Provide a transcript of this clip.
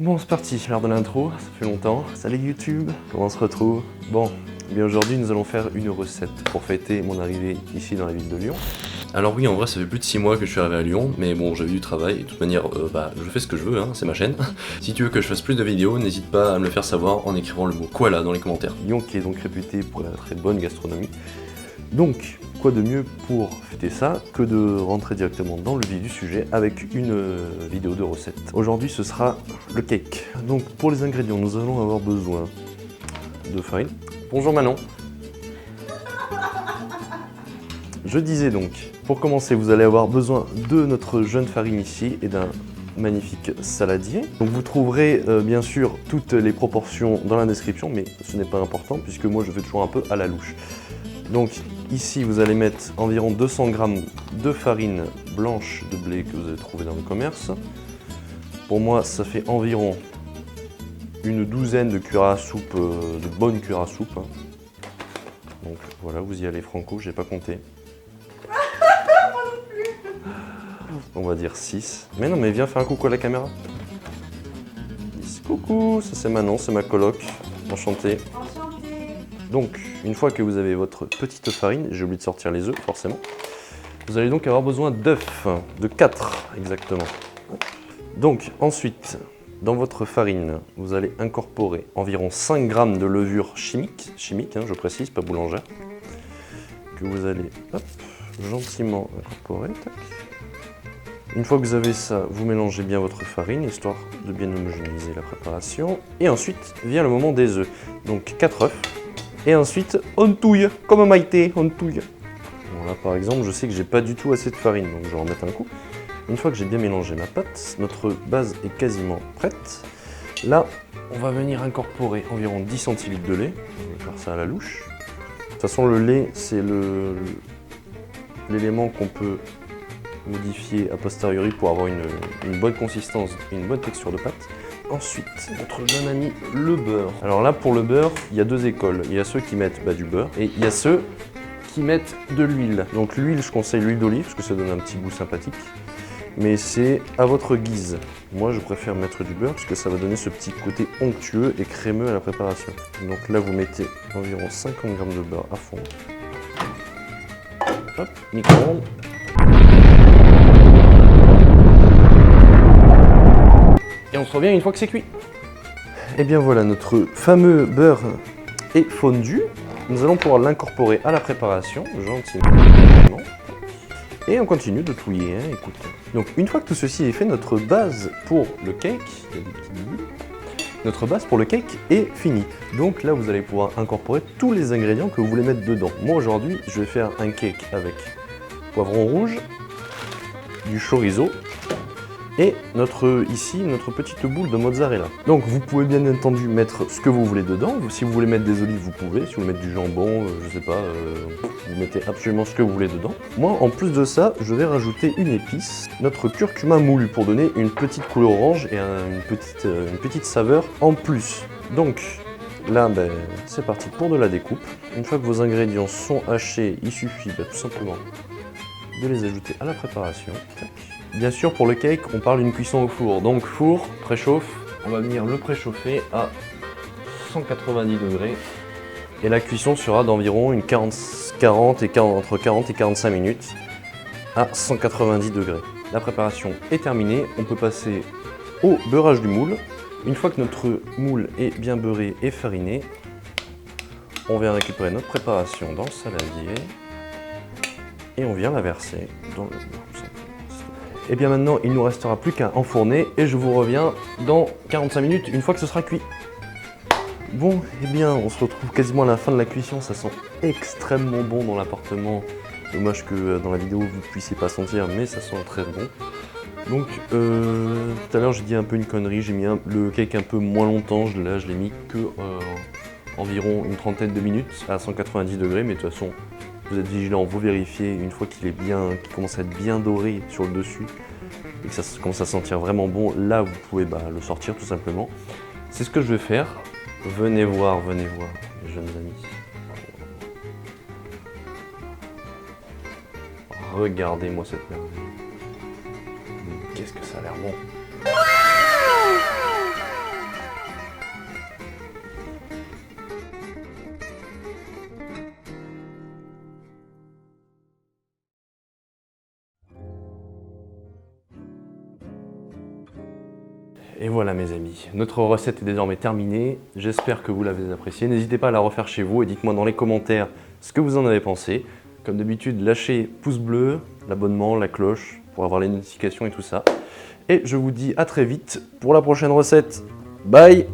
Bon, c'est parti, l'heure de l'intro, ça fait longtemps. Salut YouTube, comment on se retrouve? Bon, eh bien aujourd'hui nous allons faire une recette pour fêter mon arrivée ici dans la ville de Lyon. Alors oui, en vrai ça fait plus de 6 mois que je suis arrivé à Lyon, mais bon, j'avais du travail, et de toute manière, je fais ce que je veux, hein, c'est ma chaîne. Si tu veux que je fasse plus de vidéos, n'hésite pas à me le faire savoir en écrivant le mot koala dans les commentaires. Lyon qui est donc réputé pour la très bonne gastronomie. Donc, quoi de mieux pour fêter ça que de rentrer directement dans le vif du sujet avec une vidéo de recette. Aujourd'hui ce sera le cake. Donc pour les ingrédients, nous allons avoir besoin de farine. Bonjour Manon. Je disais donc, pour commencer vous allez avoir besoin de notre jeune farine ici et d'un magnifique saladier. Donc vous trouverez bien sûr toutes les proportions dans la description, mais ce n'est pas important puisque moi je fais toujours un peu à la louche. Donc ici vous allez mettre environ 200 g de farine blanche de blé que vous allez trouver dans le commerce. Pour moi ça fait environ une douzaine de cuillères à soupe, de bonnes cuillères à soupe. Donc voilà, vous y allez franco, j'ai pas compté. On va dire 6. Mais non mais viens faire un coucou à la caméra. 10. Coucou, ça c'est Manon, c'est ma coloc. Enchantée. Donc, une fois que vous avez votre petite farine, j'ai oublié de sortir les œufs forcément, vous allez donc avoir besoin d'œufs, de 4 exactement. Donc ensuite, dans votre farine, vous allez incorporer environ 5 g de levure chimique, hein, je précise, pas boulangère, que vous allez gentiment incorporer. Tac. Une fois que vous avez ça, vous mélangez bien votre farine, histoire de bien homogénéiser la préparation. Et ensuite vient le moment des œufs. Donc 4 œufs. Et ensuite, on touille, comme Maïté, on touille. Bon, là par exemple, je sais que j'ai pas du tout assez de farine, donc je vais en mettre un coup. Une fois que j'ai bien mélangé ma pâte, notre base est quasiment prête. Là, on va venir incorporer environ 10 centilitres de lait. On va faire ça à la louche. De toute façon, le lait, c'est l'élément qu'on peut modifier a posteriori pour avoir une bonne consistance et une bonne texture de pâte. Ensuite, notre jeune ami, le beurre. Alors là, pour le beurre, il y a deux écoles. Il y a ceux qui mettent du beurre et il y a ceux qui mettent de l'huile. Donc l'huile, je conseille l'huile d'olive parce que ça donne un petit goût sympathique. Mais c'est à votre guise. Moi, je préfère mettre du beurre parce que ça va donner ce petit côté onctueux et crémeux à la préparation. Donc là, vous mettez environ 50 g de beurre à fond. Hop, micro-ondes. Et on se revient une fois que c'est cuit. Et bien voilà, notre fameux beurre est fondu. Nous allons pouvoir l'incorporer à la préparation, gentiment. Et on continue de touiller, hein, écoute. Donc une fois que tout ceci est fait, notre base pour le cake, est finie. Donc là, vous allez pouvoir incorporer tous les ingrédients que vous voulez mettre dedans. Moi aujourd'hui, je vais faire un cake avec poivron rouge, du chorizo, et notre petite boule de mozzarella. Donc vous pouvez bien entendu mettre ce que vous voulez dedans. Si vous voulez mettre des olives, vous pouvez. Si vous voulez mettre du jambon, je sais pas, vous mettez absolument ce que vous voulez dedans. Moi, en plus de ça, je vais rajouter une épice, notre curcuma moulu, pour donner une petite couleur orange et une petite saveur en plus. Donc là, c'est parti pour de la découpe. Une fois que vos ingrédients sont hachés, il suffit tout simplement de les ajouter à la préparation. Tac. Bien sûr, pour le cake, on parle d'une cuisson au four. Donc four, préchauffe, on va venir le préchauffer à 190 degrés. Et la cuisson sera d'environ entre 40 et 45 minutes à 190 degrés. La préparation est terminée, on peut passer au beurrage du moule. Une fois que notre moule est bien beurré et fariné, on vient récupérer notre préparation dans le saladier et on vient la verser dans le beurre. Et bien maintenant, il ne nous restera plus qu'à enfourner et je vous reviens dans 45 minutes une fois que ce sera cuit. Bon, et bien, on se retrouve quasiment à la fin de la cuisson, ça sent extrêmement bon dans l'appartement. Dommage que dans la vidéo vous ne puissiez pas sentir, mais ça sent très bon. Donc, tout à l'heure j'ai dit un peu une connerie, j'ai mis le cake un peu moins longtemps, là je l'ai mis que environ une trentaine de minutes à 190 degrés, mais de toute façon, vous êtes vigilant, vous vérifiez une fois qu'il commence à être bien doré sur le dessus et que ça commence à sentir vraiment bon, là vous pouvez le sortir tout simplement. C'est ce que je vais faire. Venez voir, mes jeunes amis. Regardez-moi cette merveille. Qu'est-ce que ça a l'air bon. Et voilà mes amis, notre recette est désormais terminée. J'espère que vous l'avez appréciée. N'hésitez pas à la refaire chez vous et dites-moi dans les commentaires ce que vous en avez pensé. Comme d'habitude, lâchez pouce bleu, l'abonnement, la cloche pour avoir les notifications et tout ça. Et je vous dis à très vite pour la prochaine recette. Bye!